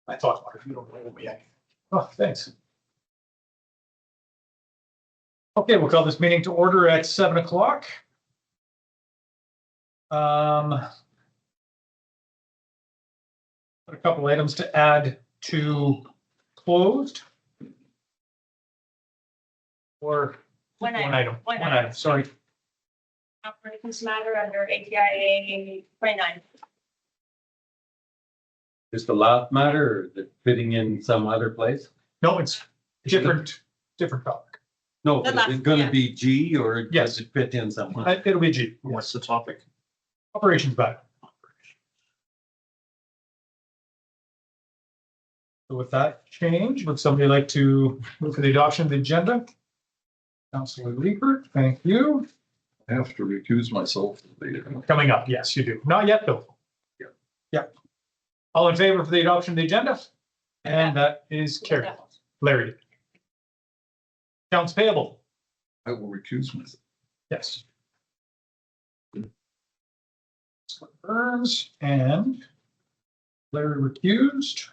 I thought, Mark, you don't believe me. Oh, thanks. Okay, we'll call this meeting to order at 7 o'clock. A couple items to add to closed. Or One one item, sorry. Operations matter under ATIA 29. Just the last matter, or is it fitting in some other place? No, it's different topic. No, The but is last- it gonna yeah. be G or Yes. does it fit in somewhere? It'll be G. What's the topic? Operations back. So with that change, would somebody like to move for the adoption of the agenda? Councilor Leeper, thank you. I have to recuse myself. Coming up, yes, you do. Not yet, though. Yeah. All in favor for the adoption of the agenda? And that is carried. Larry. Accounts payable, I will recuse myself. yes. Burns and Larry recused.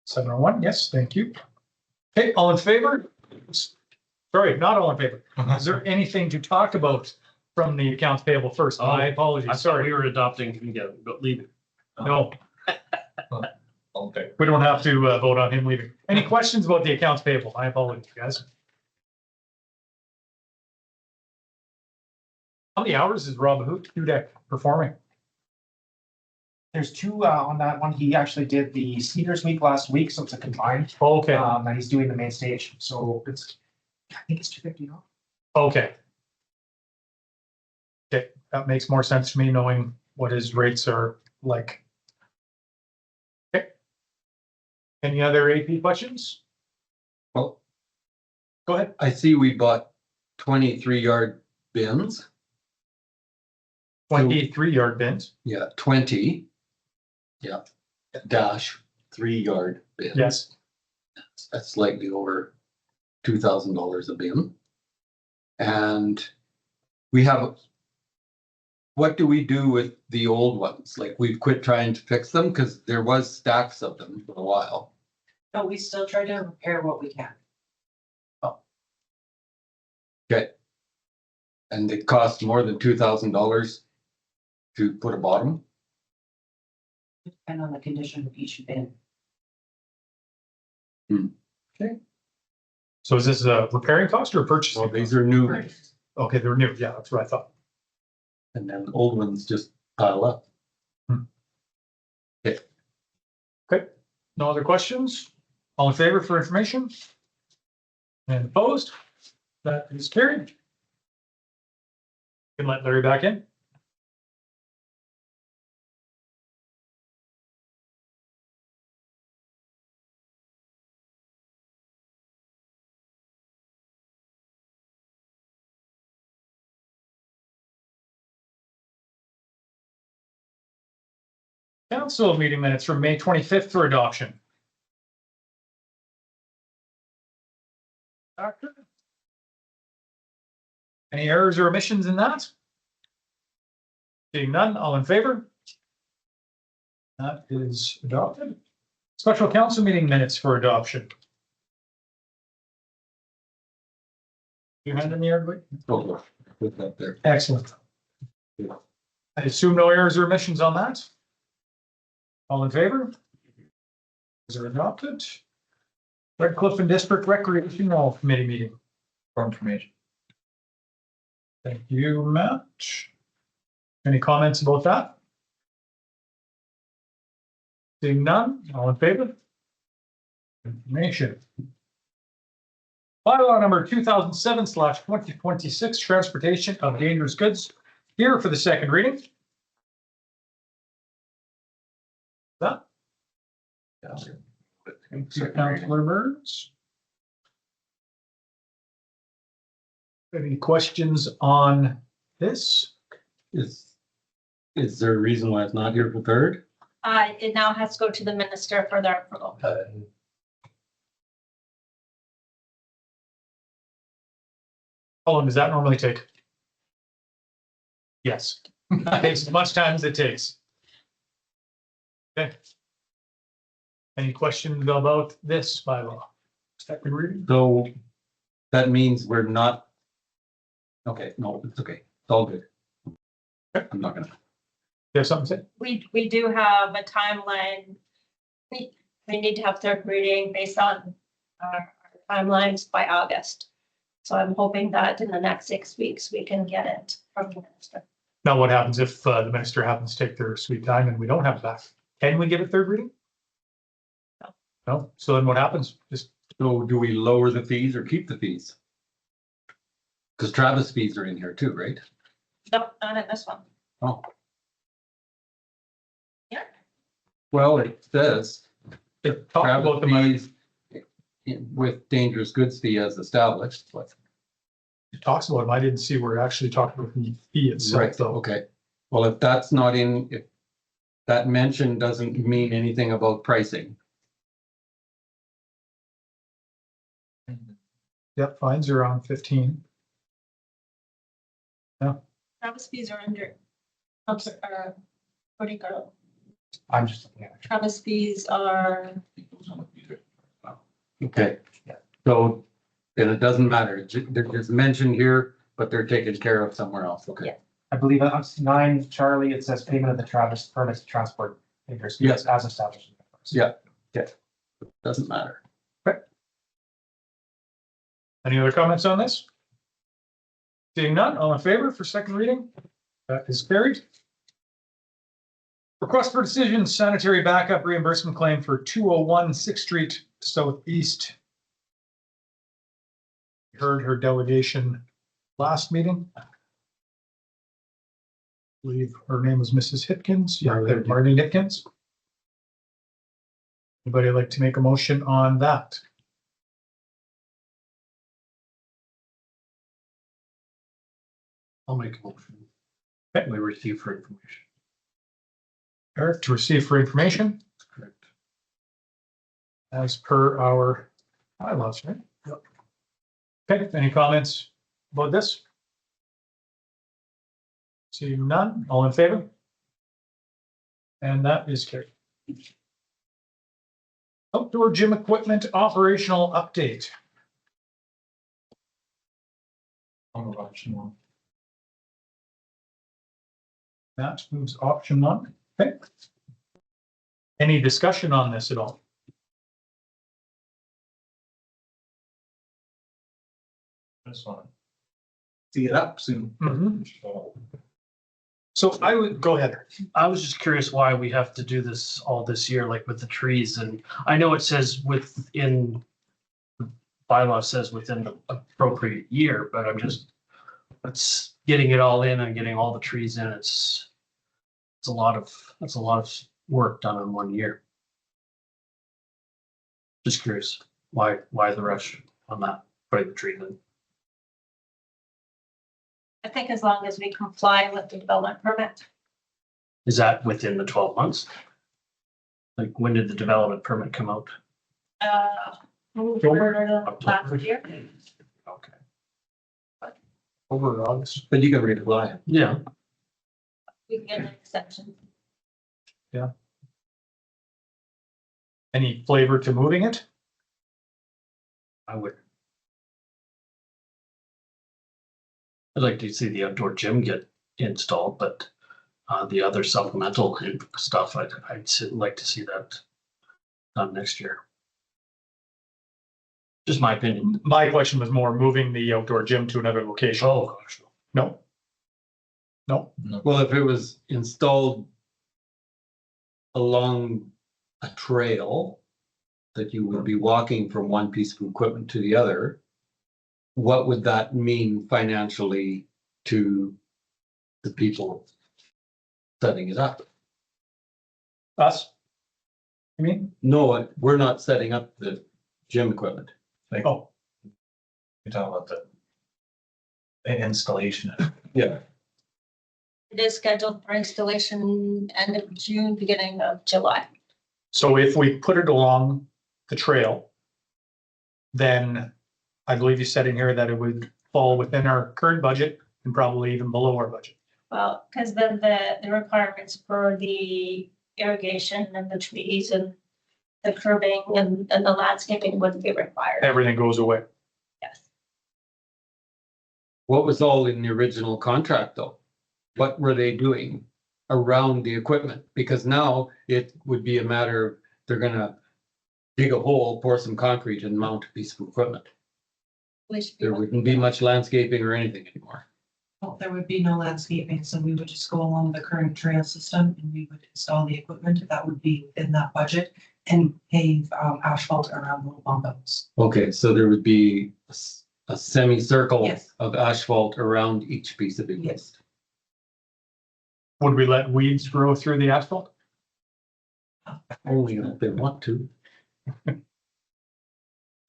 701, yes, thank you. Okay, all in favor? Sorry, not all in favor. Is there anything to talk about from the accounts payable first? My apologies, I thought sorry. we were adopting, leave it. No, Okay. we don't have to vote on him leaving. Any questions about the accounts payable? I apologize, guys. How many hours is Rob Hudak performing? There's two on that one. He actually did the Cedars Week last week, so it's a combined. Okay, And he's doing the main stage, so I think it's 250 off. okay. Okay, that makes more sense to me, knowing what his rates are like. Okay. Any other AP questions? Well, Go ahead. I see we bought 23-yard bins. 23-yard bins. Yeah, 20. Yeah, dash 3-yard bins. Yes. That's slightly over $2,000 a bin. And we have, what do we do with the old ones? Like, we've quit trying to fix them because there was stacks of them for a while. No, we still try to repair what we can. Okay. And it costs more than $2,000 to put a bottom. Depend on the condition of each bin. So is this a repairing cost or purchasing? Well, these are new, Okay, they're new. Yeah, that's what I thought. and then old ones just pile up. Okay, no other questions? All in favor for information? And opposed? That is carried. You can let Larry back in. Council meeting minutes from May 25th for adoption. Doctor? Any errors or omissions in that? Seeing none, all in favor? That is adopted. Special council meeting minutes for adoption. You hand in the air, Oh, put that there. excellent. Yeah. I assume no errors or omissions on that? All in favor? Is it adopted? Redcliff and District Recreational Committee meeting. For information. Thank you, Matt. Any comments about that? Seeing none, all in favor? Information. Bylaw number 2007/2026, transportation of dangerous goods, here for the second reading. That. Thank you, Councilor Burns. Any questions on this? Is there a reason why it's not here for third? It now has to go to the minister for their approval. How long does that normally take? Yes, takes as much time as it takes. Okay. Any questions about this bylaw? Second reading? So that means we're not. Okay, no, it's okay. It's all good. I'm not gonna. You have something to say? We do have a timeline. We need to have third reading based on our timelines by August. So I'm hoping that in the next 6 weeks, we can get it from the minister. Now, what happens if the minister happens to take their sweet time and we don't have it back? Can we get a third reading? No. No? So then what happens? Just, So do we lower the fees or keep the fees? Because Travis fees are in here too, right? No, not in this one. Oh, Yeah. well, it says it talk Travis about the money, fees with dangerous goods fee as established, but. it talks about them. I didn't see where it actually talked about the fee itself, Right, though. okay. Well, if that's not in, if that mention doesn't mean anything about pricing. Yep, fines are around 15. Travis fees are under. What do you go? I'm just looking at it. Travis fees are, Okay. Yeah. So then it doesn't matter. They're just mentioned here, but they're taken care of somewhere else. Okay. Yeah. I believe on 9, Charlie, it says payment of the Travis permits to transport dangerous goods as established. In the first. Yeah. Doesn't matter. Any other comments on this? Seeing none, all in favor for second reading? That is carried. Request for decision, sanitary backup reimbursement claim for 201 6th Street Southeast. Heard her delegation last meeting. I believe her name was Mrs. Hitkins. Yeah, Marlene Hitkins. Anybody like to make a motion on that? I'll make a motion. Okay. We receive for information. Eric, to receive for information Correct. as per our bylaws, right? Yep. Okay, any comments about this? Seeing none, all in favor? And that is carried. Outdoor gym equipment operational update. On option one. That moves option 1. Okay. Any discussion on this at all? This one. See it up soon. So, So I would go ahead. I was just curious why we have to do this all this year, like with the trees, and I know it says within. The bylaw says within the appropriate year, but it's getting it all in and getting all the trees in, that's a lot of work done in 1 year. Just curious, why the rush on that, putting the trees in? I think as long as we comply with the development permit. Is that within the 12 months? Like, when did the development permit come out? Last year. Okay. Over August. But you can reapply. Yeah. We can get an extension. Any flavor to moving it? I would. I'd like to see the outdoor gym get installed, but the other supplemental stuff, I'd like to see that done next year. Just my opinion. My question was more moving the outdoor gym to another location. Oh, gosh. No. No, Well, if it was installed along a trail that you would be walking from one piece of equipment to the other, what would that mean financially to the people setting it up? us? You mean? No, we're not setting up the gym equipment. Oh, you're talking about the installation. Yeah. It is scheduled for installation end of June, beginning of July. so if we put it along the trail, then I believe you said in here that it would fall within our current budget and probably even below our budget. Well, because then the requirements for the irrigation and the trees and the curbing and the landscaping wouldn't be required. Everything goes away. Yes. What was all in the original contract though? What were they doing around the equipment? Because now it would be a matter of, they're gonna dig a hole, pour some concrete and mount a piece of equipment. There wouldn't be much landscaping or anything anymore. Well, there would be no landscaping, so we would just go along the current trail system and we would install the equipment. That would be within that budget and pave asphalt around the bump outs. Okay, so there would be a semicircle Yes. of asphalt around each piece of equipment. Yes. Would we let weeds grow through the asphalt? Only if they want to.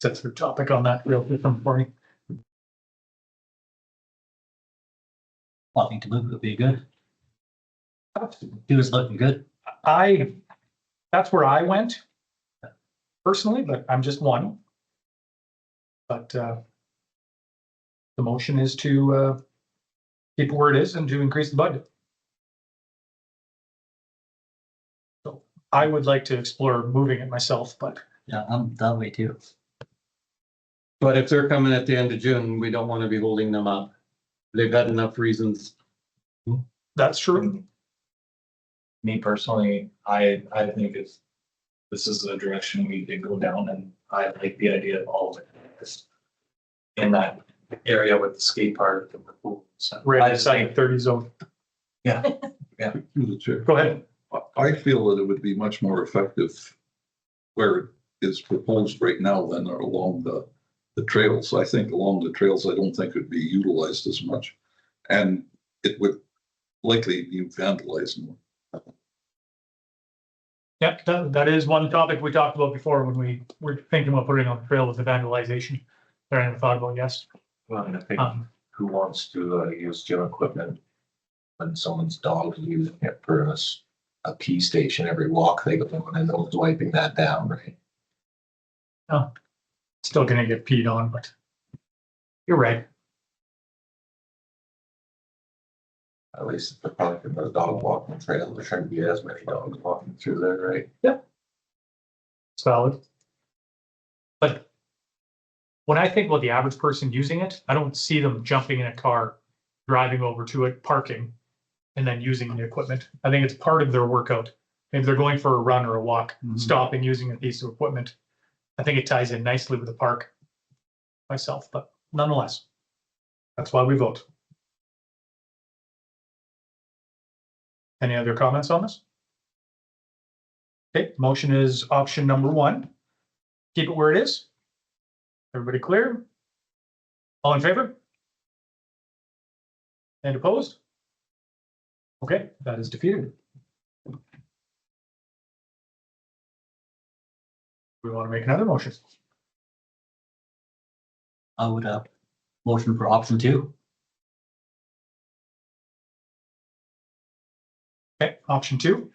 That's the topic on that real quick for me. I think to move would be good. He was looking good. That's where I went personally, but I'm just one. But the motion is to keep it where it is and to increase the budget. So I would like to explore moving it myself, but Yeah, I'm that way too. But if they're coming at the end of June, we don't want to be holding them up. They've had enough reasons. that's true. Me personally, I think this is the direction we did go down, and I like the idea of all of it. Just in that area with the skate park and the pool. So Right I just inside think, the 30 zone. Through the chair. Go ahead. I feel that it would be much more effective where it is proposed right now than along the trails. I think along the trails, I don't think it would be utilized as much. And it would likely be vandalized more. Yeah, that is one topic we talked about before when we were thinking about putting on the trail with the vandalization. That I never thought about, yes. Well, and I think Um, who wants to use gym equipment when someone's dog is using it for a pee station every walk they go on, and no one's wiping that down, right? still gonna get peed on, but you're right. At least if they're parking the dog walking trail, there shouldn't be as many dogs walking through there, right? It's valid. But when I think about the average person using it, I don't see them jumping in a car, driving over to it, parking, and then using the equipment. I think it's part of their workout. Maybe they're going for a run or a walk, stopping, using a piece of equipment. I think it ties in nicely with the park myself, but nonetheless, that's why we vote. Any other comments on this? Okay, motion is option number one. Keep it where it is. Everybody clear? All in favor? And opposed? Okay, that is defeated. We want to make another motion. I would motion for option 2. Okay, option two.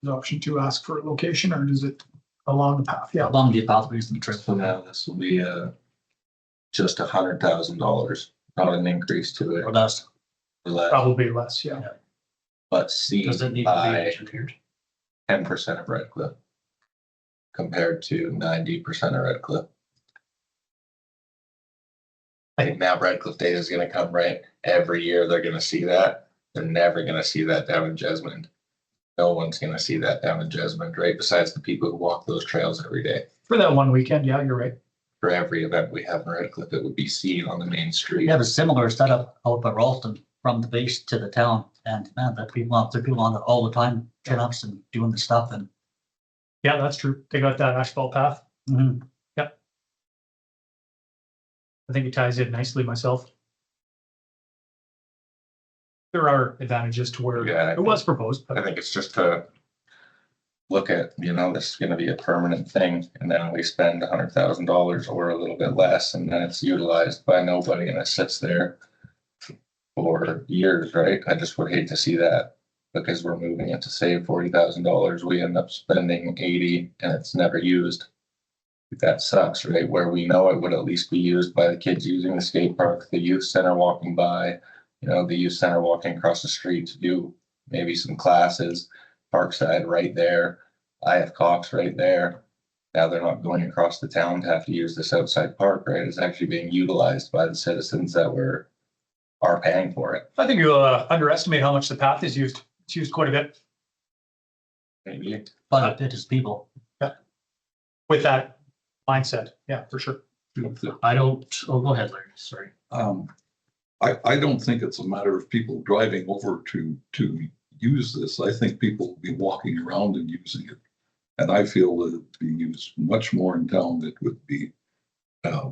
Does option two ask for a location or does it along the path? Yeah, Along the pathways and the trail. So now this will be just $100,000, not an increase to it. Or less. probably less, yeah. But see Does it need to be by engineered? 10% of Redcliff compared to 90% of Redcliff. I think now Redcliff data is gonna come, right? Every year they're gonna see that. They're never gonna see that down in Jesmond. No one's gonna see that down in Jesmond, right? Besides the people who walk those trails every day. For that one weekend, yeah, you're right. For every event we have in Redcliff, it would be seen on the main street. We have a similar setup out by Ralston from the base to the town, and man, there are people on it all the time, chin-ups and doing the stuff and. Yeah, that's true. They got that asphalt path. Mhm. I think it ties in nicely myself. There are advantages to where Yeah, it was proposed, I but think it's just to look at, this is gonna be a permanent thing, and then we spend $100,000 or a little bit less, and then it's utilized by nobody and it sits there for years, right? I just would hate to see that, because we're moving it to save $40,000. We end up spending 80 and it's never used. That sucks, right? Where we know it would at least be used by the kids using the skate park, the youth center walking by, the youth center walking across the street to do maybe some classes. Parkside right there. I have Cox right there. Now they're not going across the town to have to use this outside park, right? It's actually being utilized by the citizens that are paying for it. I think you underestimate how much the path is used. It's used quite a bit Maybe. But it is people. with that mindset. Yeah, for sure. I don't, oh, go ahead, Larry, sorry. I don't think it's a matter of people driving over to use this. I think people will be walking around and using it. And I feel that it'd be used much more in town than it would be a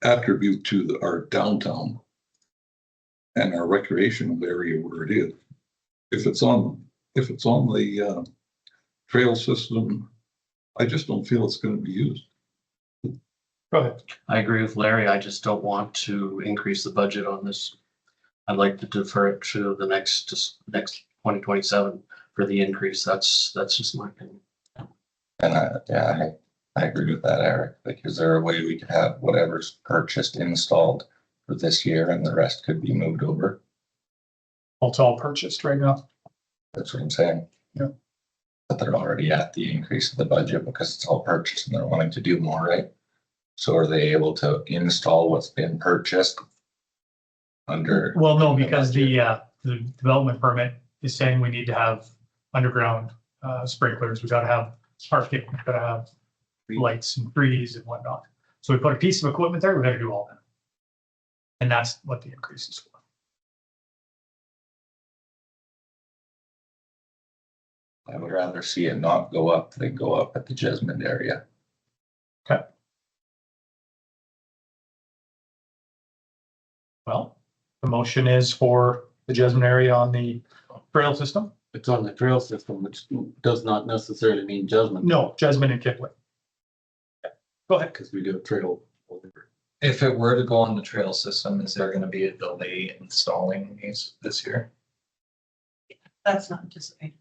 attribute to our downtown and our recreational area where it is. If it's on the trail system, I just don't feel it's going to be used. Go ahead. I agree with Larry. I just don't want to increase the budget on this. I'd like to defer it to the next 2027 for the increase. That's just my opinion. And I agree with that, Eric. Like, is there a way we could have whatever's purchased installed for this year and the rest could be moved over? Well, it's all purchased right now. That's what I'm saying. Yeah. But they're already at the increase of the budget because it's all purchased and they're wanting to do more, right? So are they able to install what's been purchased under? Well, no, because the development permit is saying we need to have underground sprinklers. We gotta have parking, we gotta have lights and trees and whatnot. So we put a piece of equipment there, we gotta do all that. And that's what the increase is for. I would rather see it not go up than go up at the Jesmond area. Okay. Well, the motion is for the Jesmond area on the trail system. It's on the trail system, which does not necessarily mean Jesmond. No, Jesmond and Kipling. Go ahead. Because we do a trail over. If it were to go on the trail system, is there gonna be a delay installing these this year? That's not anticipated.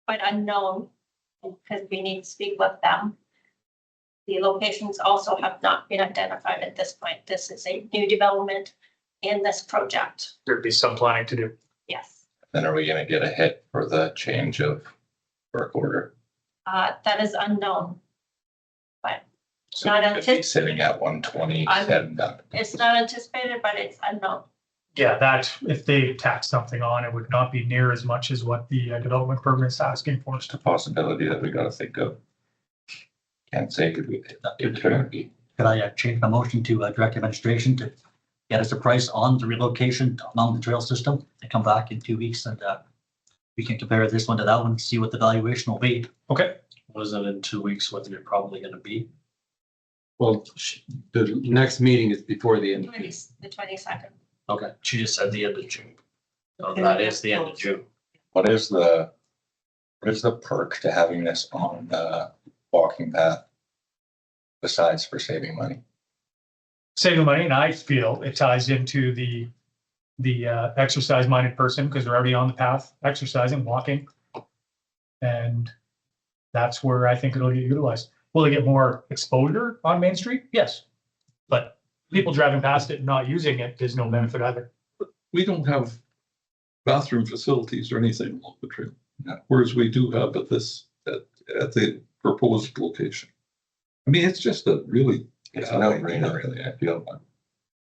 Quite unknown, because we need to speak with them. The locations also have not been identified at this point. This is a new development in this project. There'd be some planning to do. Yes, Then are we gonna get a hit for the change of work order? that is unknown. So Not we could be anticipated. sitting at 120 I'm- said and done. It's not anticipated, but it's unknown. Yeah, that, if they tack something on, it would not be near as much as what the development permit is asking for us It's a to. possibility that we gotta think of. Can't say it couldn't be. Could I change my motion to direct administration to get us a price on the relocation along the trail system and come back in 2 weeks and we can compare this one to that one, see what the valuation will be. Okay, Wasn't in 2 weeks what they're probably gonna be. Well, the next meeting is before the end. The 22nd. Okay, she just said the end of June. So that is the end of June. What is the perk to having this on the walking path? Besides for saving money? saving money, and I feel it ties into the exercise-minded person, because they're already on the path, exercising, walking. And that's where I think it'll get utilized. Will it get more exposure on Main Street? Yes. But people driving past it and not using it is no benefit either. We don't have bathroom facilities or anything along the trail. No. Whereas we do have at the proposed location. I mean, it's just a really. It's a no-brainer, really, I feel.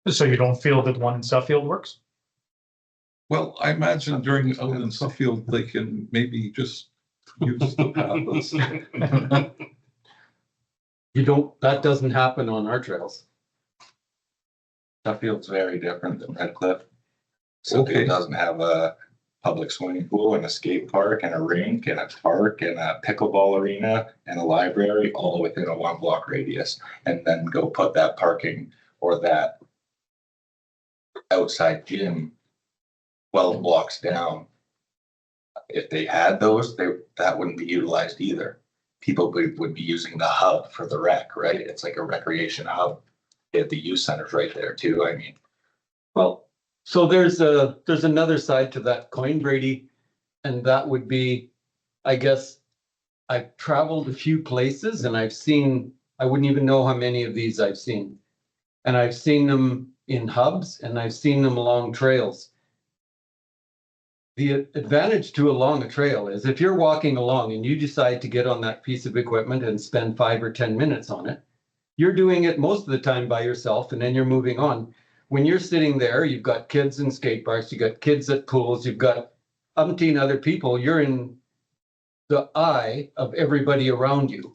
So you don't feel that the one in Suffield works? Well, I imagine during out in Suffield, they can maybe just use the paths. That doesn't happen on our trails. Suffield's very different than Redcliff. Okay. Suffield doesn't have a public swimming pool and a skate park and a rink and a park and a pickleball arena and a library all within a 1 block radius. And then go put that parking or that outside gym 12 blocks down. If they had those, that wouldn't be utilized either. People would be using the hub for the rec, right? It's like a recreation hub. They have the youth centers right there too. I mean, Well, so there's another side to that coin, Brady, and that would be, I guess, I've traveled a few places and I've seen, I wouldn't even know how many of these I've seen. And I've seen them in hubs and I've seen them along trails. the advantage to along a trail is if you're walking along and you decide to get on that piece of equipment and spend 5 or 10 minutes on it, you're doing it most of the time by yourself and then you're moving on. When you're sitting there, you've got kids in skate parks, you've got kids at pools, you've got umpteen other people, you're in the eye of everybody around you.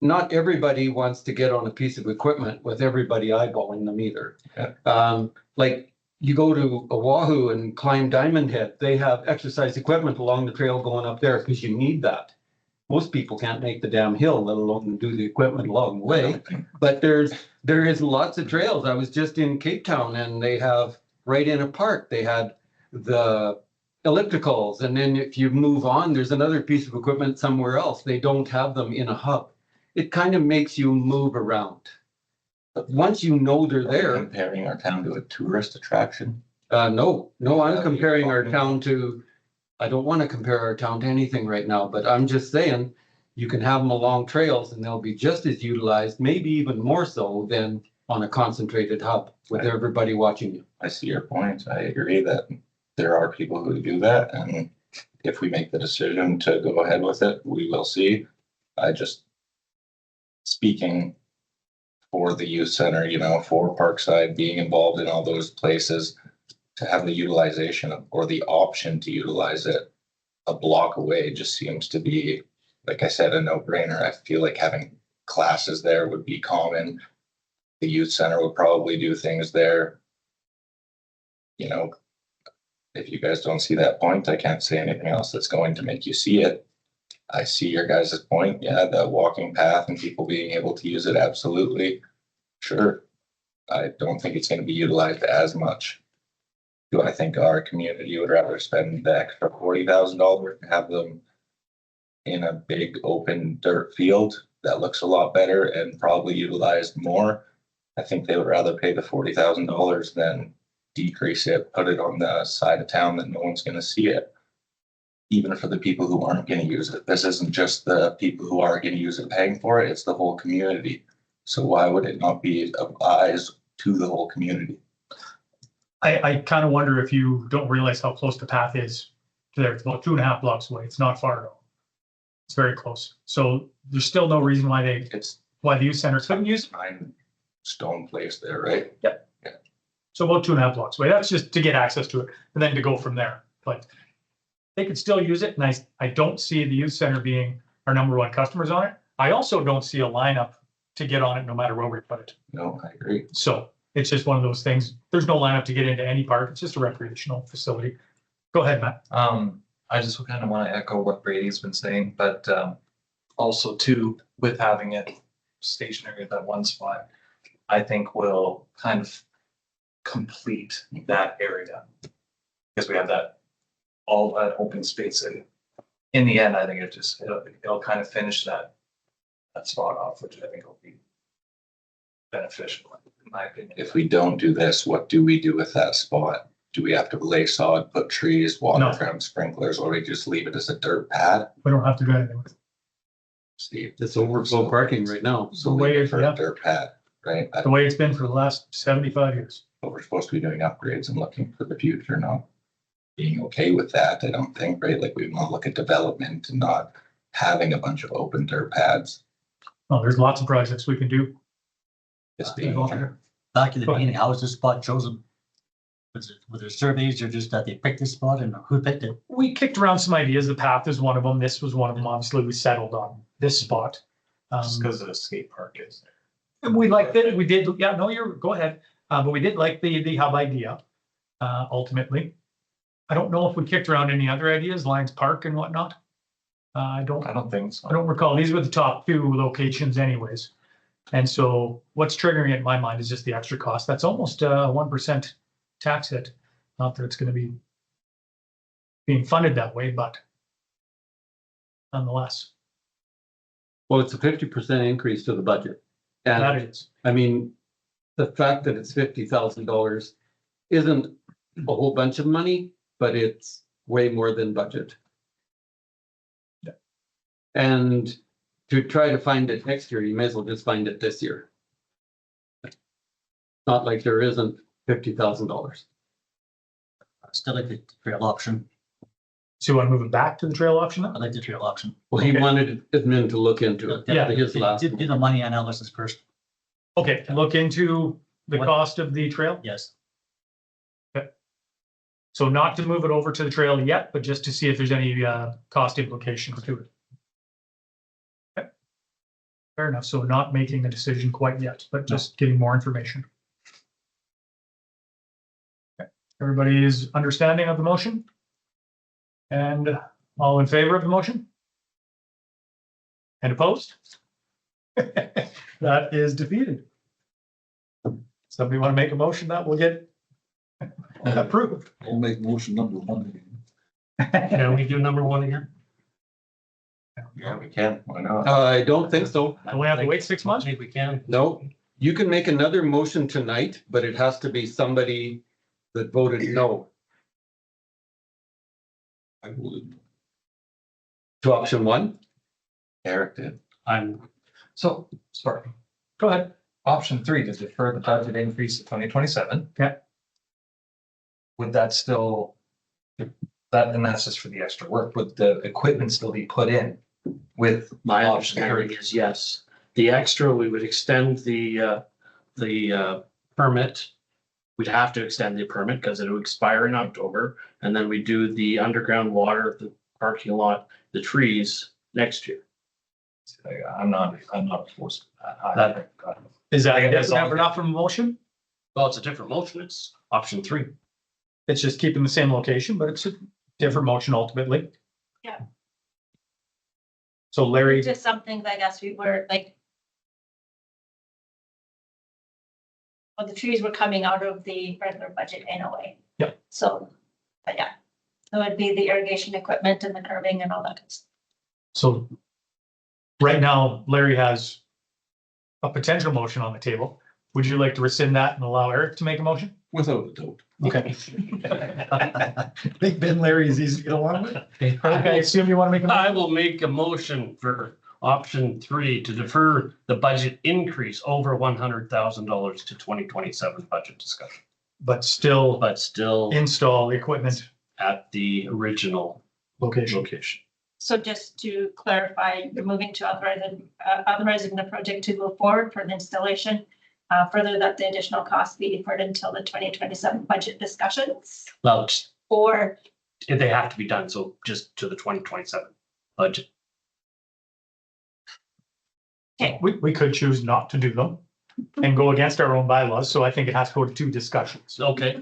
Not everybody wants to get on a piece of equipment with everybody eyeballing them either. Yeah. Like you go to Oahu and climb Diamond Head, they have exercise equipment along the trail going up there because you need that. Most people can't make the damn hill, let alone do the equipment along the way. But there is lots of trails. I was just in Cape Town and they have right in a park, they had the ellipticals. And then if you move on, there's another piece of equipment somewhere else. They don't have them in a hub. It kind of makes you move around. But once you know they're there. Comparing our town to a tourist attraction. No, I'm comparing our town to, I don't want to compare our town to anything right now, but I'm just saying you can have them along trails and they'll be just as utilized, maybe even more so than on a concentrated hub with everybody watching you. I see your point. I agree that there are people who do that. And if we make the decision to go ahead with it, we will see. I just, speaking for the youth center, you know, for Parkside, being involved in all those places, to have the utilization of, or the option to utilize it a block away just seems to be, like I said, a no-brainer. I feel like having classes there would be common. The youth center would probably do things there. You know, if you guys don't see that point, I can't say anything else that's going to make you see it. I see your guys' point. Yeah, the walking path and people being able to use it, absolutely. Sure. I don't think it's going to be utilized as much. Do I think our community would rather spend the extra $40,000 to have them in a big open dirt field that looks a lot better and probably utilized more? I think they would rather pay the $40,000 than decrease it, put it on the side of town that no one's going to see it. Even for the people who aren't going to use it. This isn't just the people who are going to use it paying for it, it's the whole community. So why would it not be of eyes to the whole community? I kind of wonder if you don't realize how close the path is to there. It's about 2.5 blocks away. It's not far at all. It's very close. So there's still no reason why the youth center couldn't use it. Nine stone place there, right? Yep. Yeah. So about 2.5 blocks away. That's just to get access to it and then to go from there. But they could still use it. And I don't see the youth center being our #1 customers on it. I also don't see a lineup to get on it no matter where we put it. No, I agree. So it's just one of those things. There's no lineup to get into any park. It's just a recreational facility. Go ahead, Matt. I just kind of want to echo what Brady's been saying, but also too, with having it stationary at that one spot, I think will kind of complete that area. Because we have that all that open space. And in the end, I think it'll kind of finish that spot off, which I think will be beneficial in my opinion. If we don't do this, what do we do with that spot? Do we have to lay sod, put trees, water ground sprinklers, or we just leave it as a dirt pad? We don't have to do anything with it. Steve, It's overflow parking right now. so the way leave it it- for yeah. a dirt pad, right? The way it's been for the last 75 years. But we're supposed to be doing upgrades and looking for the future, not being okay with that. I don't think, right? Like we want to look at development and not having a bunch of open dirt pads. Oh, there's lots of projects we can do. Just being Back in the Go ahead. beginning, how was this spot chosen? Were there surveys or just that they picked this spot and who picked it? We kicked around some ideas. The path is one of them. This was one of them. Obviously, we settled on this spot. Just because the skate park is there. And we liked it. We did. Yeah, no, go ahead. But we did like the hub idea, ultimately. I don't know if we kicked around any other ideas, Lions Park and whatnot. I don't think so. I don't recall. These were the top 2 locations anyways. And so what's triggering it in my mind is just the extra cost. That's almost 1% tax hit. Not that it's going to be being funded that way, but nonetheless, Well, it's a 50% increase to the budget. that And is. I mean, the fact that it's $50,000 isn't a whole bunch of money, but it's way more than budget. Yeah. And to try to find it next year, you may as well just find it this year. Not like there isn't $50,000. Still like the trail option. So you want to move it back to the trail option I then? like the trail option. Well, he Okay. wanted admin to look into it. Yeah. His last. Do the money analysis first, Okay, look into the What- cost of the trail. yes. So not to move it over to the trail yet, but just to see if there's any cost implications to it. Okay. Fair enough. So not making a decision quite yet, but just getting more information. Okay. Everybody's understanding of the motion? And all in favor of the motion? And opposed? That is defeated. Somebody want to make a motion that will get approved? I'll make motion number 1. Can we do number one again? Yeah, we can, why not? I don't think so. Do we have to wait 6 I months? think we can. No, you can make another motion tonight, but it has to be somebody that voted no I would. to option 1. Eric did. I'm, So, sorry, Go ahead. option 3 to defer the budget increase to 2027. Yeah. Would that still, that, and that's just for the extra work, would the equipment still be put in with? my option understanding three? is yes. The extra, we would extend the permit. We'd have to extend the permit because it would expire in October. And then we do the underground water, the parking lot, the trees next year. I'm not forced. Is that I guess different I'll- enough from a motion? Well, it's a different motion. It's option 3. It's just keeping the same location, but it's a different motion ultimately. Yeah. So Larry, It's just something that I guess we were like. Well, the trees were coming out of the regular budget anyway. Yeah. So, but yeah, it would be the irrigation equipment and the curbing and all that good stuff. so right now Larry has a potential motion on the table. Would you like to rescind that and allow Eric to make a motion? Without a doubt. Okay. Big Ben Larry is easy to get along with. Okay, I assume you want to make a I motion? will make a motion for option 3 to defer the budget increase over $100,000 to 2027 budget discussion, But still but still install the equipment at the original location. location. So just to clarify, you're moving to authorizing the project to move forward for the installation. Further, that the additional cost be deferred until the 2027 budget discussions, Well, or they have to be done, so just to the 2027 budget. We could choose not to do them and go against our own bylaws. So I think it has to go to 2 discussions. Okay,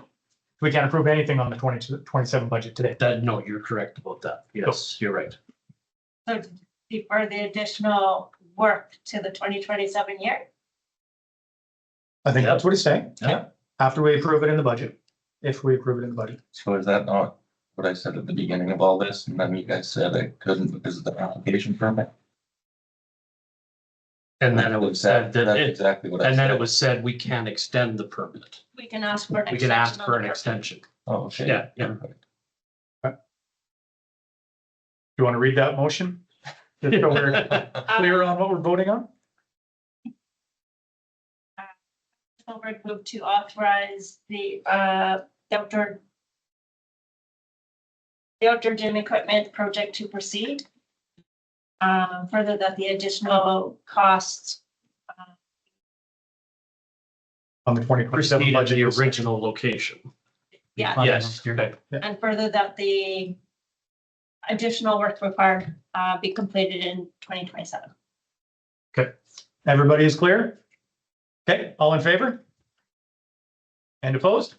We can't approve anything on the 2027 budget today. no, you're correct about that. Yes, you're right. so defer the additional work to the 2027 year. I think that's what he's saying. Yeah. Yeah. After we approve it in the budget, if we approve it in the budget. So is that not what I said at the beginning of all this? And then you guys said I couldn't because of the application permit? And then it was said that That's it, exactly what I said. and then it was said we can extend the permit. We can ask for an We can extension. ask on for the an permit. extension. Oh, okay. Yeah, yeah. Perfect. You want to read that motion? Just so we're clear on what we're voting on? Over move to authorize the outdoor gym equipment project to proceed. Further that the additional costs On the 2027 Proceed at budget. the original location. Yeah. Yes, okay. and further that the additional work required be completed in 2027. Everybody is clear? Okay, all in favor? And opposed?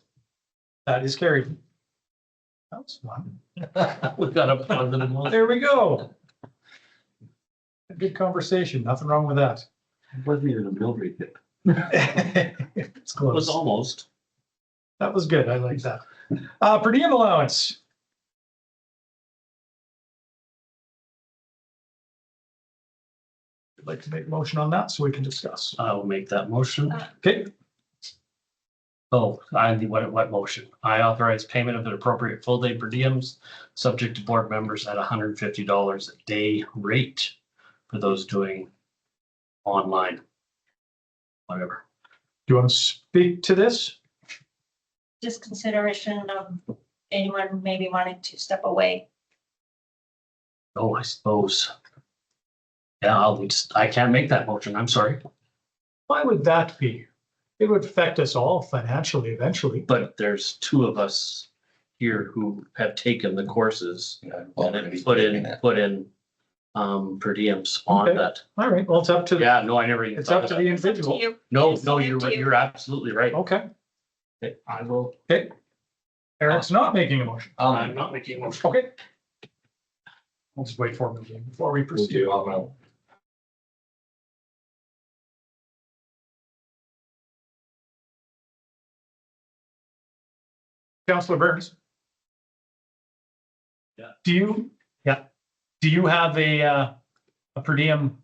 That is carried. That was fun. We've got a positive one. There we go. A good conversation, nothing wrong with that. Wasn't even a mill rate hit. It's It was close. almost. That was good. I like that. Per diem allowance. I'd like to make a motion on that so we can discuss. I will make that motion. Okay, Oh, what motion? I authorize payment of the appropriate full day per diems, subject to board members at $150 a day rate for those doing online. Whatever. do you want to speak to this? Just consideration of anyone maybe wanting to step away Oh, I suppose. Yeah, I can't make that motion. I'm sorry. Why would that be? It would affect us all financially eventually. But there's two of us here who have taken the courses Yeah, and then put in per diems on Okay. that. All right, well, it's up to, Yeah, no, I never even it's up thought to of the that. It's up to individual. you. No, It's no, up to you're, you. you're absolutely right. Okay, Okay, I will, okay. Eric's not making a motion. I'm not making a motion. Okay. We'll just wait for him before we proceed. Councillor Burns. Yeah. Do you have a per diem?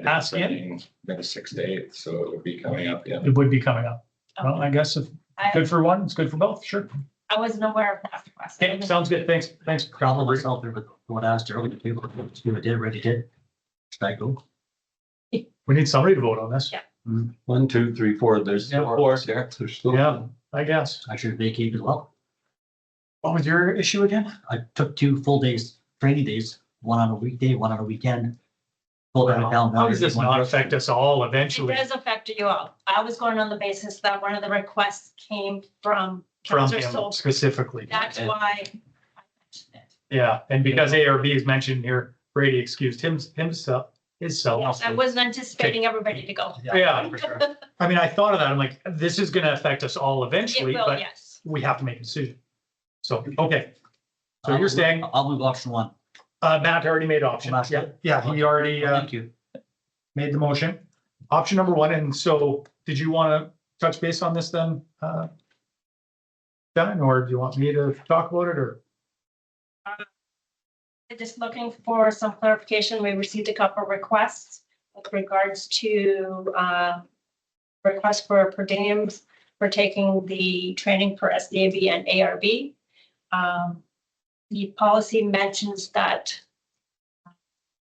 Ask in? Been 6 to 8, so it would be coming up, yeah. It would be coming up. Well, Okay. I guess if I, good for one, it's good for both, sure. I wasn't aware of that request. Okay, sounds good, thanks. Problem myself there with what I asked earlier, people, do it, did, already did. Should I go? We need somebody to vote on this. Yeah. 1, 2, 3, 4, there's Yeah, 4 there. There's still. Yeah, I guess. I should vacate as well. What was your issue again? I took 2 full days, training days, one on a weekday, one on a weekend. Full time account. How does this not affect us all It eventually? does affect you all. I was going on the basis that one of the requests came from From Councillor him Sol. specifically. That's why I mentioned it. Yeah, and because ARB is mentioned here, Brady excused himself. Yes, I wasn't anticipating everybody to go. Yeah. For sure. I mean, I thought of that. I'm like, this is gonna affect us all It eventually, will, but yes. we have to make a decision. So, okay. So you're staying, I'll move option 1. Matt already made option. Matt Yeah, did? yeah, he already Thank you. made the motion. Option number 1, and so did you want to touch base on this then? Ben, or do you want me to talk about it or? Just looking for some clarification. We received a couple of requests with regards to requests for per diems for taking the training for SDAB and ARB. The policy mentions that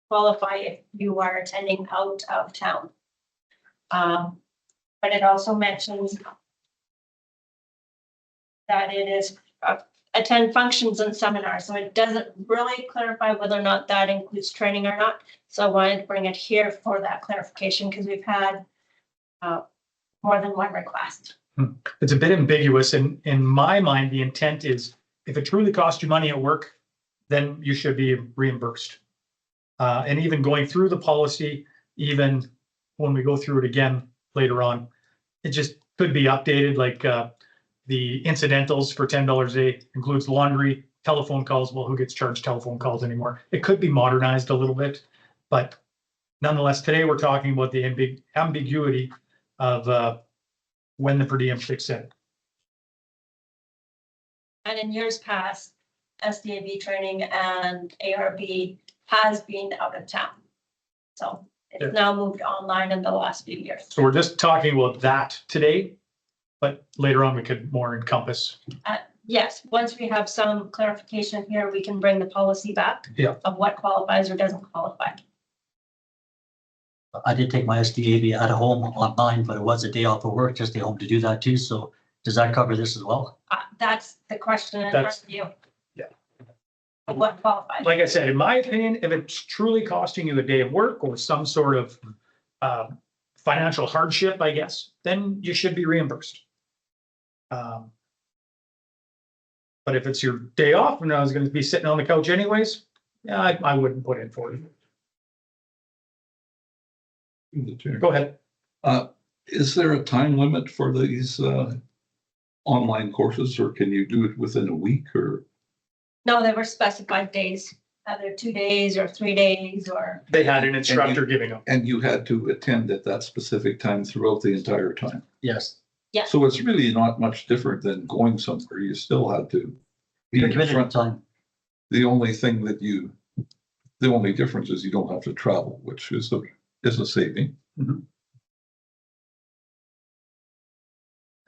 qualify if you are attending out of town. But it also mentions that it is attend functions and seminars, so it doesn't really clarify whether or not that includes training or not. So I wanted to bring it here for that clarification, because we've had more than one request. It's a bit ambiguous, and in my mind, the intent is if it truly costs you money at work, then you should be reimbursed. And even going through the policy, even when we go through it again later on, it just could be updated, like the incidentals for $10 a day includes laundry, telephone calls. Well, who gets charged telephone calls anymore? It could be modernized a little bit, but nonetheless, today we're talking about the ambiguity of when the per diem kicks in. And in years past, SDAB training and ARB has been out of town. So Yeah. it's now moved online in the last few years. So we're just talking about that today, but later on we could more encompass. Yes, once we have some clarification here, we can bring the policy back. Yeah. Of what qualifies or doesn't qualify. I did take my SDAB at home online, but it was a day off of work, just stay home to do that too. So does that cover this as well? That's the question in front of you. Yeah. Of what qualifies. Like I said, in my opinion, if it's truly costing you a day of work or some sort of financial hardship, I guess, then you should be reimbursed. But if it's your day off and I was gonna be sitting on the couch anyways, yeah, I wouldn't put in for it. Go ahead. Is there a time limit for these online courses, or can you do it within a week, or? No, they were specified days, either 2 days or 3 days or, They had an instructor giving them. And you had to attend at that specific time throughout the entire time? Yes. yes. So it's really not much different than going somewhere. You still had to be You're in committed to front. time. The only thing that the only difference is you don't have to travel, which is a saving.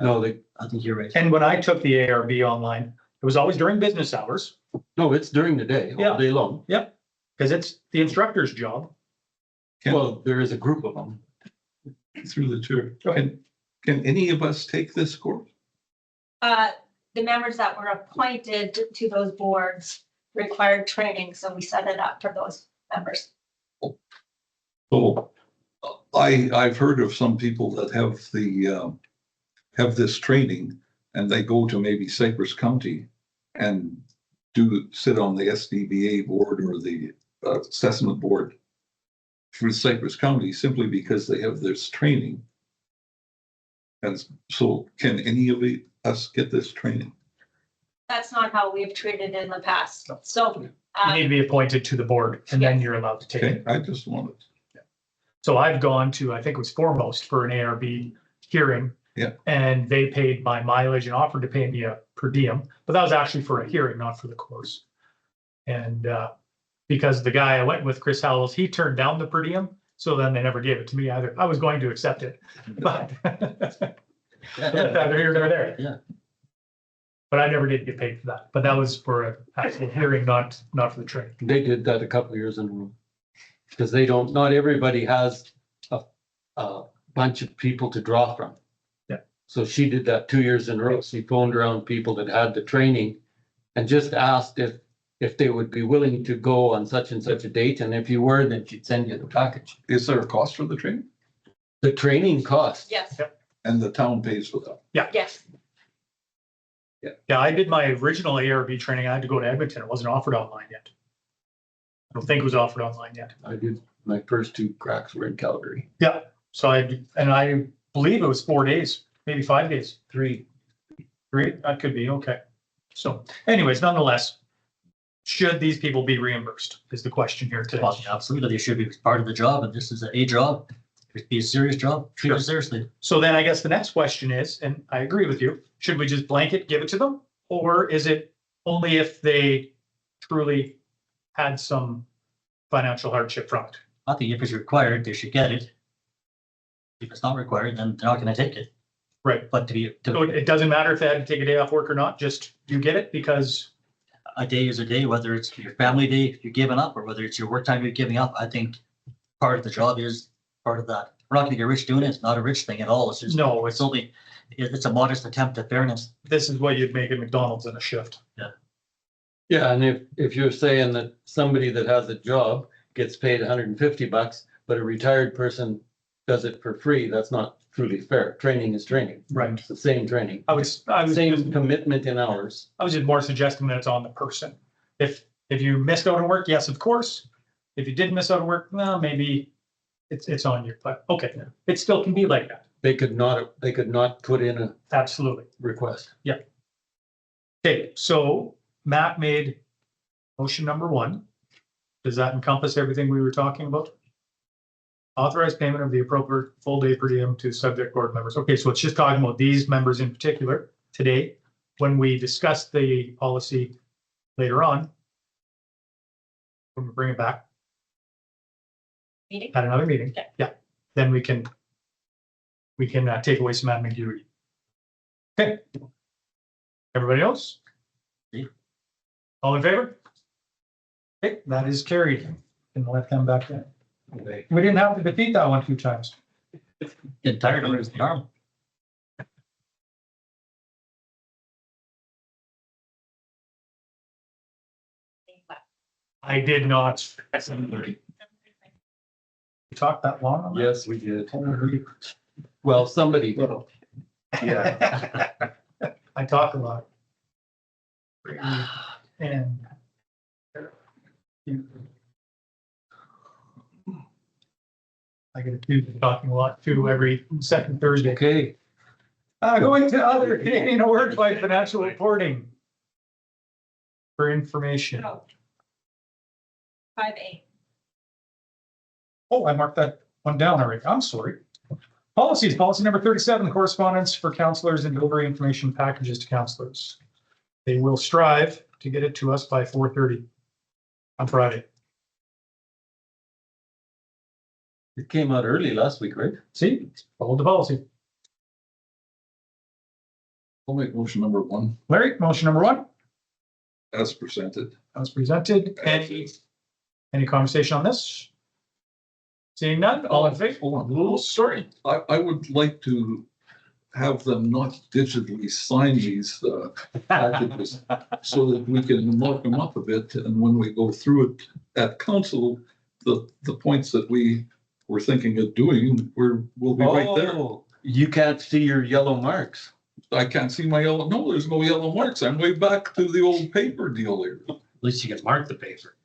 No, I think you're right. And when I took the ARB online, it was always during business hours, no, it's during the day, Yeah. all day long. because it's the instructor's job. Well, there is a group of them. Through the chair. Go ahead. Can any of us take this course? the members that were appointed to those boards required training, so we set it up for those members. So I've heard of some people that have this training and they go to maybe Cypress County and sit on the SDBA board or the assessment board for Cypress County simply because they have this training. And so can any of us get this training? That's not how we've treated it in the past. So, You need to be appointed to the board and then you're allowed to take Okay, it. I just wanted. So I've gone to, I think it was Foremost for an ARB hearing. Yeah. And they paid my mileage and offered to pay me a per diem, but that was actually for a hearing, not for the course. And because the guy I went with, Chris Howells, he turned down the per diem, so then they never gave it to me either. I was going to accept it, but neither here nor there. Yeah. But I never did get paid for that. But that was for an actual hearing, not for the training. They did that a couple of years in a row. Because they don't, not everybody has a bunch of people to draw from. Yeah. So she did that 2 years in a row. She phoned around people that had the training and just asked if they would be willing to go on such and such a date. And if you were, then she'd send you the package. Is there a cost for the training? The training costs. yes, And the town pays for that? yes. Yeah, I did my original ARB training. I had to go to Edmonton. It wasn't offered online yet. I don't think it was offered online yet. I did, my first 2 cracks were in Calgary. Yeah, so I believe it was 4 days, maybe 5 days. 3. 3, that could be, okay. So anyways, nonetheless, should these people be reimbursed is the question here today. Well, absolutely, they should be part of the job, and this is a job. It'd be a serious job, treat Sure. it seriously. So then I guess the next question is, and I agree with you, should we just blanket give it to them? Or is it only if they truly had some financial hardship from it? I think if it's required, they should get it. If it's not required, then they're not gonna take it. Right. But So it doesn't matter if they had to take a day off work or not, just you get it because, a day is a day, whether it's your family day you're giving up, or whether it's your work time you're giving up, I think part of the job is part of that. We're not gonna get rich doing it. It's not a rich thing at all. It's just, no, it's only, it's a modest attempt at fairness. this is what you'd make at McDonald's in a shift. Yeah, and if you're saying that somebody that has a job gets paid $150, but a retired person does it for free, that's not truly fair. Training is training. Right. It's the same training. I was Same commitment in hours. I was just more suggesting that it's on the person. If you missed out on work, yes, of course. If you didn't miss out on work, well, maybe it's on you, but okay, it still can be like that. They could not put in a Absolutely. request. Okay, so Matt made motion number 1. Does that encompass everything we were talking about? Authorized payment of the appropriate full day per diem to subject board members. Okay, so it's just talking about these members in particular today. When we discuss the policy later on, when we bring it back Meeting? at another meeting, Okay. yeah, then we can take away some admin duty. Okay. Everybody else? Yeah. All in favor? Okay, that is carried. Can let them back in. We didn't have to defeat that one 2 times. Getting tired of losing the arm. I did not. You talked that long on that? Yes, we did. Well, somebody did. Yeah. I talk a lot. And. I get accused of talking a lot too every second Thursday. Okay, Going to other Canadian awards by financial reporting. For information. 5A. Oh, I marked that one down already. I'm sorry. Policies, policy number 37, correspondence for counselors and delivery information packages to counselors. They will strive to get it to us by 4:30 on Friday. it came out early last week, right? See, follow the policy. I'll make motion number 1 Larry, motion number 1, as presented. as presented. Any conversation on this? Seeing none, all in favor? Hold on. Oh, sorry. I would like to have them not digitally sign these packages so that we can mark them up a bit. And when we go through it at council, the points that we were thinking of doing, we'll be right there. Oh, you can't see your yellow marks. I can't see my yellow, no, there's no yellow marks. I'm way back to the old paper deal here. At least you can mark the paper.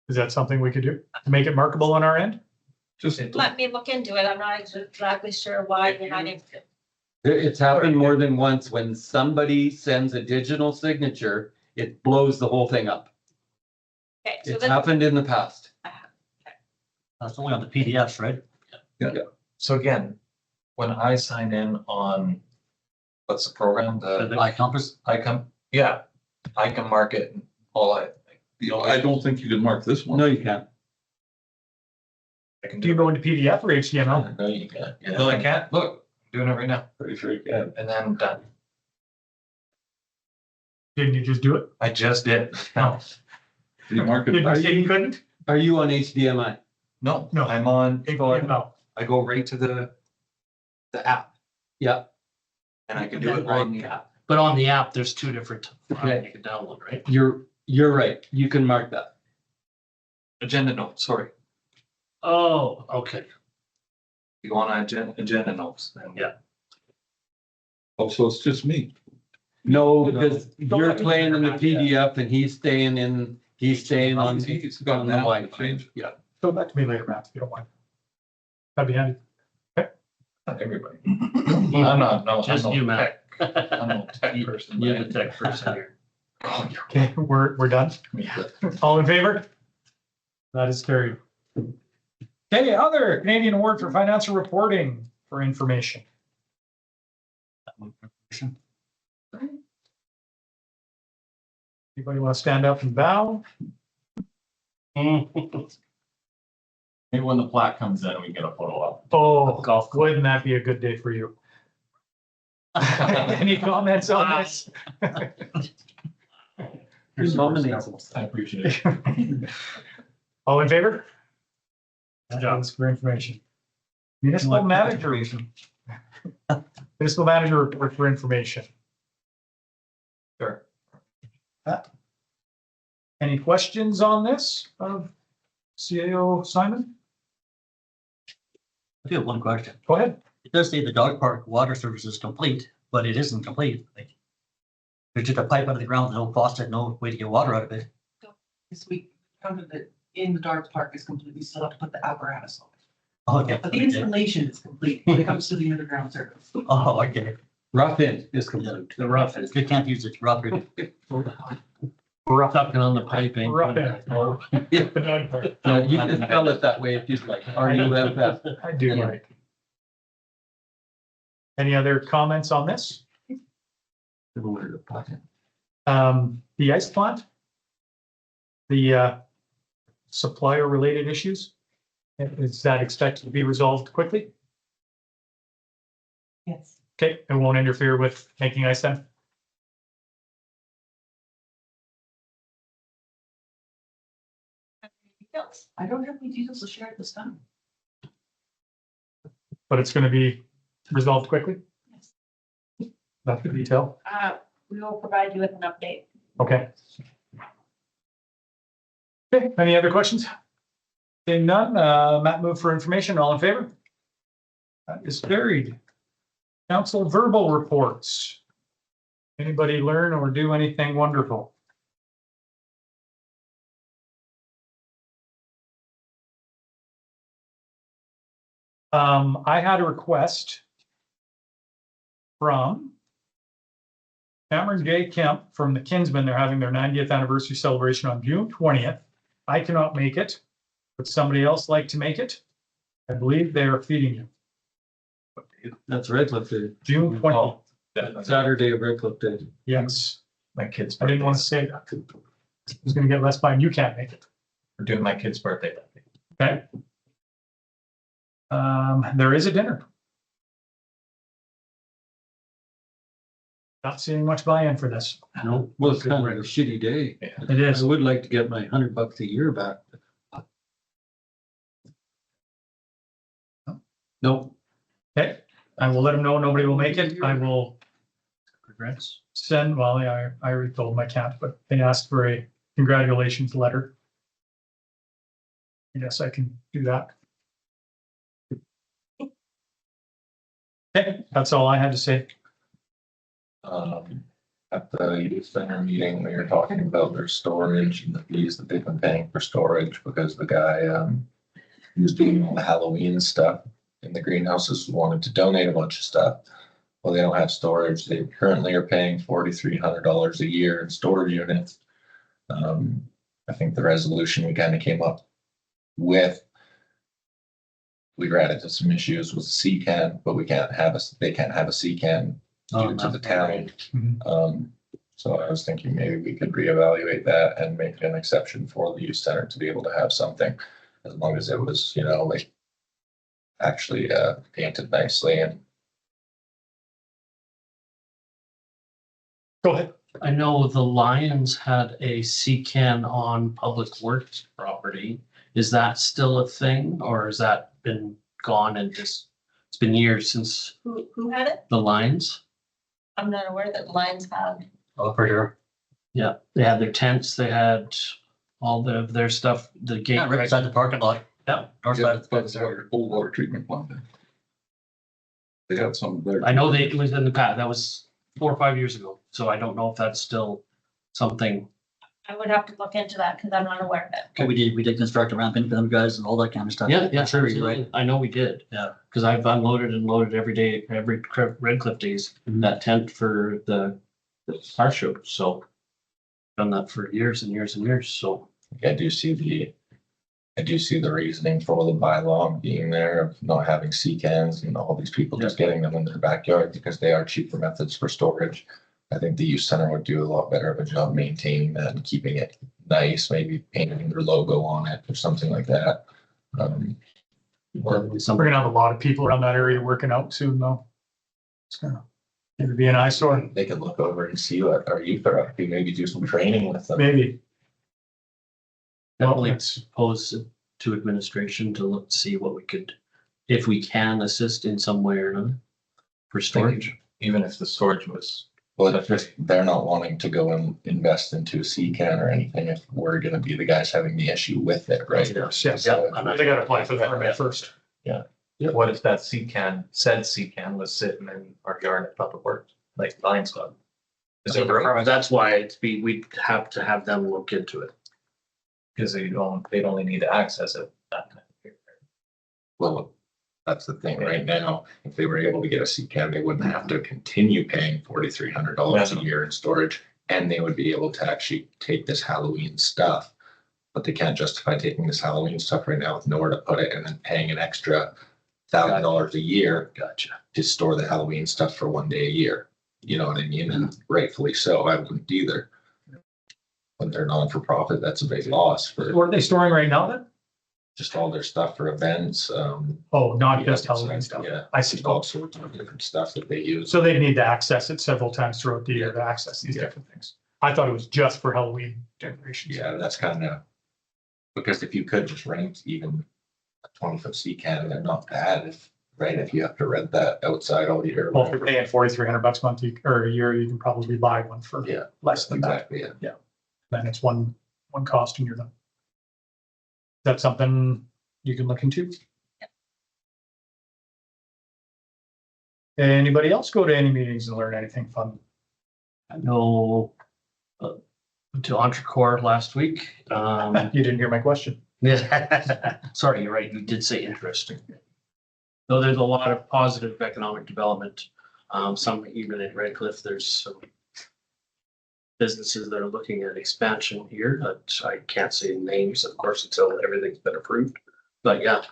Is that something we could do to make it markable on our end? Just, Let me look into it. I'm not exactly sure why you're not able to. It's happened more than once. When somebody sends a digital signature, it blows the whole thing up. Okay, so It's then, happened in the past. That's only on the PDFs, right? So again, when I sign in on, what's the program, The the iCompass. I can mark it and all I don't think you can mark this one. No, you can't. I can Do you do. go into PDF or HTML? No, you can't. No, I can't. Look, I'm doing it right now. Pretty sure you can. And then done. Didn't you just do it? I just did. No, You mark Did it. you say you couldn't? Are you on HDMI? no, No. I'm on, HTML. I go right to the app Yeah. and I can do it on the app. But on the app, there's two different files Okay. you can download, right? You're right. You can mark that. Agenda notes, sorry. Oh, okay. You go on agenda notes. And Yeah. Oh, so it's just me. No, because Don't you're let me playing in the hear about PDF and he's staying on He's got on an the app to Wi-Fi. change. Yeah. Show that to me later, Matt, if you don't mind. That'd be handy. Not everybody. I'm not, no. I'm Just no you, Matt. tech- I'm no tech person. You're the tech person here. Oh, you're- Okay, we're done. Yeah. All in favor? That is carried. Okay, other Canadian Award for Financial Reporting for information. Anybody want to stand up and bow? Maybe when the plaque comes in, we get a photo up. Oh, Golf club. wouldn't that be a good day for you? Any comments on this? You're nominated. I appreciate it. All in favor? Good job. Thanks for information. Municipal manager. Municipal manager report for information. Sure. Any questions on this of CAO Simon? I do have one question. Go ahead. It does say the dog park water service is complete, but it isn't complete. Like, there's just a pipe under the ground, no faucet, no way to get water out of it. This week, counted that in the dog park is complete, we still have to put the apparatus on. Okay. But the installation is complete when it comes to the underground service. Oh, okay. Rough in is complete. The rough is You can't use it rubber. sucking on the piping. Rough end. No, you can spell it that way if you'd like. RUFF. I do like. Any other comments on this? The ice plant? The supplier related issues? Is that expected to be resolved quickly? Yes. Okay, it won't interfere with making ice then? I don't have any details to share at this time. But it's gonna be resolved quickly? Yes. That's the detail. We will provide you with an update. Okay. Okay, any other questions? Seeing none, Matt moved for information, all in favor? That is carried. Council verbal reports. Anybody learn or do anything wonderful? I had a request from Cameron J. Kemp from the Kinsmen. They're having their 90th anniversary celebration on June 20th. I cannot make it. Would somebody else like to make it? I believe they are feeding you. That's Redcliff Day. June 20th. Saturday of Redcliff Day. Yes, My kid's. I didn't want to say that. I was gonna get less by, and you can't make it. We're doing my kid's birthday that day. Okay. There is a dinner. Not seeing much buy-in for this. No, well, it's kind of a shitty day. It I is. would like to get my $100 a year back. No, Okay. I will let them know nobody will make it. I will Regrets. send, well, yeah, I already told them I can't, but they asked for a congratulations letter. I guess I can do that. Okay, that's all I had to say. At the youth center meeting, we were talking about their storage and the fees that they've been paying for storage because the guy, who's doing all the Halloween stuff in the greenhouses wanted to donate a bunch of stuff. Well, they don't have storage. They currently are paying $4,300 a year in storage units. I think the resolution we kind of came up with, we ran into some issues with CCAN, but they can't have a CCAN due to the town. So I was thinking maybe we could reevaluate that and make an exception for the youth center to be able to have something, as long as it was, like actually painted nicely and. Go ahead. I know the Lions had a CCAN on public works property. Is that still a thing or has that been gone and just, it's been years since Who had it? the Lions? I'm not aware that the Lions have. Oh, for sure. Yeah, they had their tents, they had all their stuff, the gate. Yeah, right beside the parking lot. Yeah. North Yeah, side. that's water, old water treatment plant. They had some there. I know it was in the past, that was 4 or 5 years ago, so I don't know if that's still something. I would have to look into that because I'm not aware of it. We did construct a ramp in for them guys and all that kind of stuff. Yeah, Sure, sure, you're right. I know we did. Yeah. Cause I've unloaded and loaded every day, every Redcliff days, that tent for the car show, so. Done that for years and years and years, so. I do see the reasoning for the bylaw being there of not having CCANs and all these people just getting them in their backyard because they are cheaper methods for storage. I think the youth center would do a lot better of a job maintaining that and keeping it nice, maybe painting their logo on it or something like that. We're gonna have a lot of people around that area working out soon though. It's gonna be an eyesore, They could look over and see what our youth are up to, maybe do some training with them. maybe. Well, Definitely it's, pose to administration to look, see what we could, if we can assist in some way or another. For storage. Even if the storage was, Well, if they're not wanting to go and invest into a CCAN or anything, if we're gonna be the guys having the issue with it, right? yes, So, they gotta apply for the permit first. what if that said CCAN was sitting in our yard at Public Works, like Lions Club? Is it right? That's why we'd have to have them look into it. Because they'd only need to access it that time. Well, that's the thing right now. If they were able to get a CCAN, they wouldn't have to continue paying $4,300 a year in storage. And they would be able to actually take this Halloween stuff. But they can't justify taking this Halloween stuff right now with nowhere to put it and then paying an extra $1,000 a year. Gotcha. To store the Halloween stuff for 1 day a year. You know what I mean? And rightfully so, I wouldn't either. When they're non-for-profit, that's a big loss for What are they storing right now then? just all their stuff for events. Oh, not just Halloween stuff. Yeah, I see. just all sorts of different stuff that they use. So they need to access it several times throughout the year to access these different things. I thought it was just for Halloween decorations. Yeah, that's kind of, because if you could just rent even a 20-foot CCAN, they're not bad if, right, if you have to rent that outside all year. Well, if you're paying $4,300 a month or a year, you can probably buy one for Yeah, less than that. exactly, yeah. Then it's one cost and you're done. Is that something you can look into? Anybody else go to any meetings and learn anything fun? I know, went to Entrecourt last week. You didn't hear my question. Yeah, sorry, you're right. You did say interesting. Though there's a lot of positive economic development. Some even in Redcliff, there's some businesses that are looking at expansion here, but I can't say names, of course, until everything's been approved. But yeah,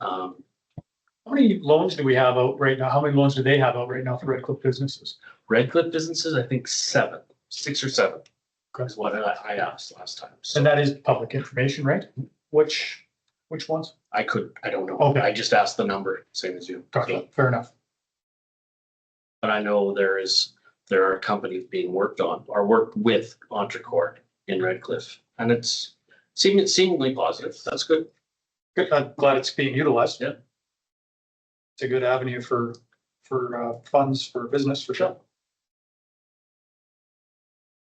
How many loans do we have out right now? How many loans do they have out right now for Redcliff businesses? Redcliff businesses, I think 6 or 7 is what I asked last time. So And that is public information, right? Which ones? I don't know. Okay. I just asked the number, same as you. Gotcha, fair enough. But I know there are companies being worked on or worked with Entrecourt in Redcliff, and it's seemingly positive. That's good. Good, I'm glad it's being utilized. Yeah. It's a good avenue for for funds for business for sure.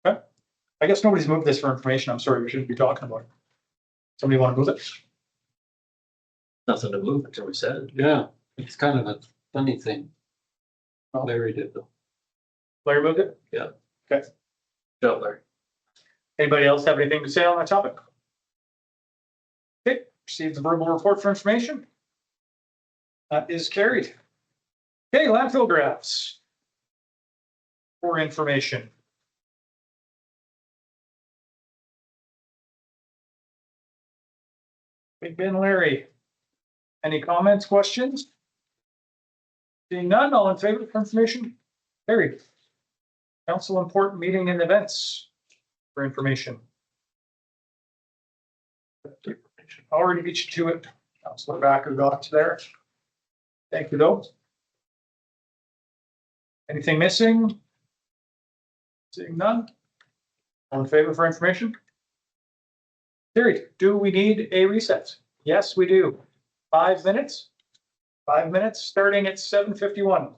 Okay, I guess nobody's moved this for information. I'm sorry, we shouldn't be talking about it. Somebody want to move it? Nothing to move until we said it. Yeah, it's kind of a funny thing. Larry did though. Larry moved it? Yeah. Okay. Go, Larry. Anybody else have anything to say on that topic? Okay, receive the verbal report for information. That is carried. Okay, landfill graphs. For information. Big Ben, Larry. Any comments, questions? Seeing none, all in favor for information? Carried. Council important meeting and events for information. Already beat you to it. Councilor Backer got to there. Thank you, though. Anything missing? Seeing none. All in favor for information? Carried. Do we need a recess? Yes, we do. 5 minutes. 5 minutes, starting at 7:51.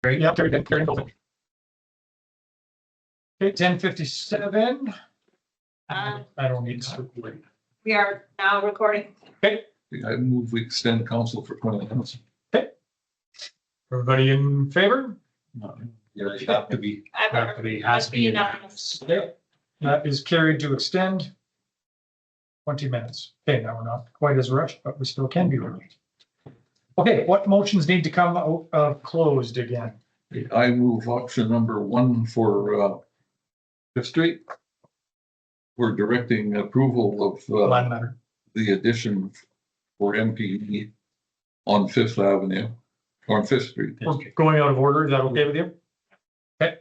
Great, yeah, carried, carried. Okay, 10:57. I don't need to. We are now recording. Okay, I move we extend council for 20 minutes. everybody in favor? Yeah, you have to be. Has to be unanimous. Okay, that is carried to extend 20 minutes. Okay, now we're not quite as rushed, but we still can be rushed. Okay, what motions need to come out of closed again? I move option number 1 for Fifth Street. We're directing approval of Land matter. the addition for MPE on Fifth Avenue, on Fifth Street. We're going out of order. Is that okay with you? Okay.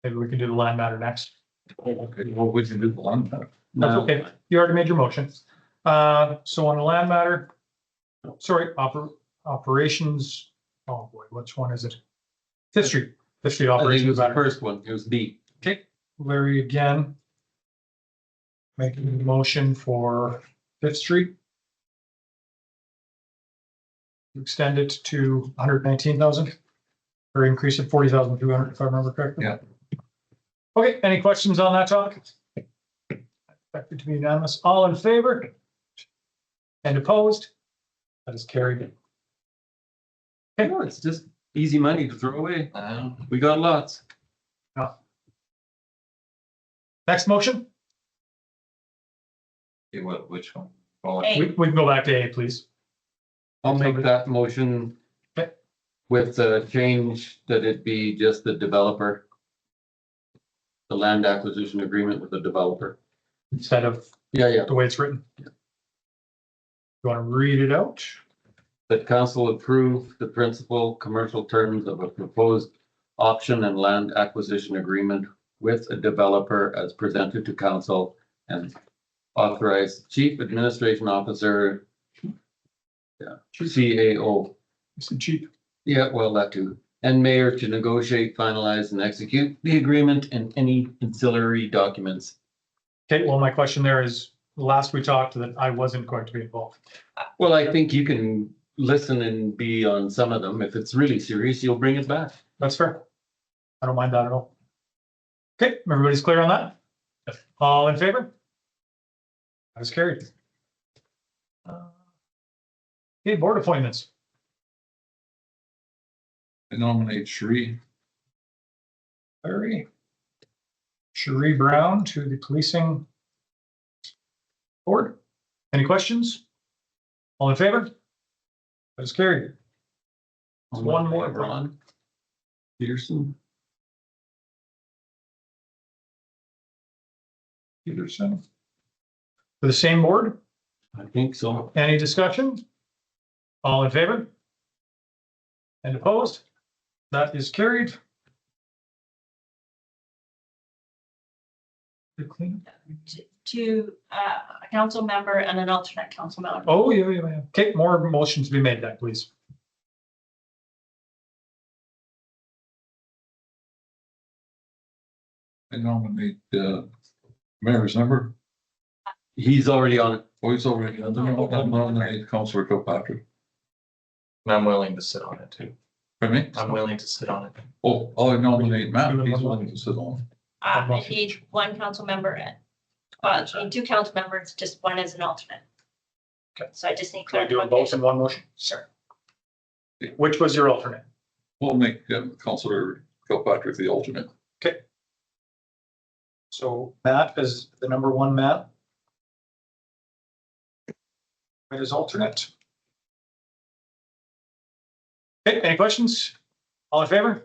Maybe we can do the land matter next. Okay, well, we can do the land matter. That's okay. You already made your motion. So on the land matter, sorry, operations, oh boy, which one is it? Fifth Street I think it operations was the matter. first one. It was B. Okay, Larry again. Making a motion for Fifth Street. Extend it to 119,000. Or increase it 40,200 if I remember correctly. Yeah. Okay, any questions on that topic? Expected to be unanimous. All in favor? And opposed? That is carried. Hey, no, it's just easy money to throw away. We got lots. Next motion? Okay, which one? Hey. We can go back to A, please. I'll make that motion Okay. with the change that it be just the developer. The land acquisition agreement with the developer. Instead of Yeah. the way it's written. You want to read it out? That council approve the principal commercial terms of a proposed option and land acquisition agreement with a developer as presented to council and authorize chief administration officer. Yeah, CAO. It's cheap. Yeah, well, that too. And mayor to negotiate, finalize and execute the agreement and any ancillary documents. Okay, well, my question there is, last we talked that I wasn't going to be involved. Well, I think you can listen and be on some of them. If it's really serious, you'll bring it back. That's fair. I don't mind that at all. Okay, everybody's clear on that? All in favor? That is carried. Okay, board appointments. I nominate Sheree. Larry. Cherie Brown to the policing board. Any questions? All in favor? That is carried. One more. Ron Peterson. Peterson. For the same board, I think so. any discussion? All in favor? And opposed? That is carried. The clean. a council member and an alternate council member. Oh, yeah. Okay, more motions to be made then, please. I nominate, Mayor Zimmer. He's already on it. Oh, he's already, I nominate Councillor Kilpatrick. And I'm willing to sit on it too. For me? I'm willing to sit on it. Oh, I'll nominate Matt. He's willing to sit on. I need one council member and, I need two council members, just one as an alternate. Okay. So I just need. Can I do them both in one motion? Sure. Which was your alternate? We'll make Councillor Kilpatrick the alternate. So Matt is the number one Matt. It is alternate. Okay, any questions? All in favor?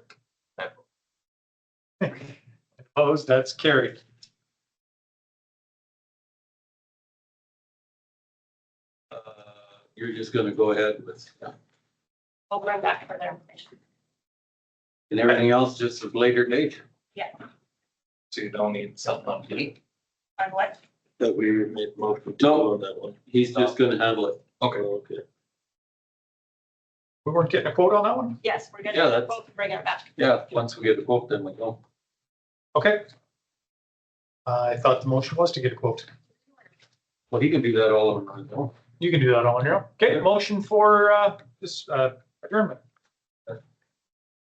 Opposed, that's carried. You're just gonna go ahead with, We'll bring back further information. and everything else just a later date. So you don't need something on me. On what? That we made motion. No, that one. He's just gonna handle it. Okay. Okay. We weren't getting a quote on that one? Yes, we're Yeah, gonna that's- both bring it back. Yeah, once we get the quote, then we go. Okay. I thought the motion was to get a quote. Well, he can do that all on his own. You can do that on your own. Okay, motion for this adjournment.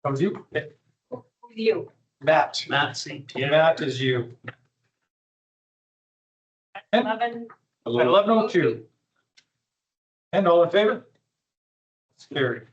Comes you. Okay. With you. Matt. Matt, Matt is you. And 11. at 11:02. And all in favor? It's carried.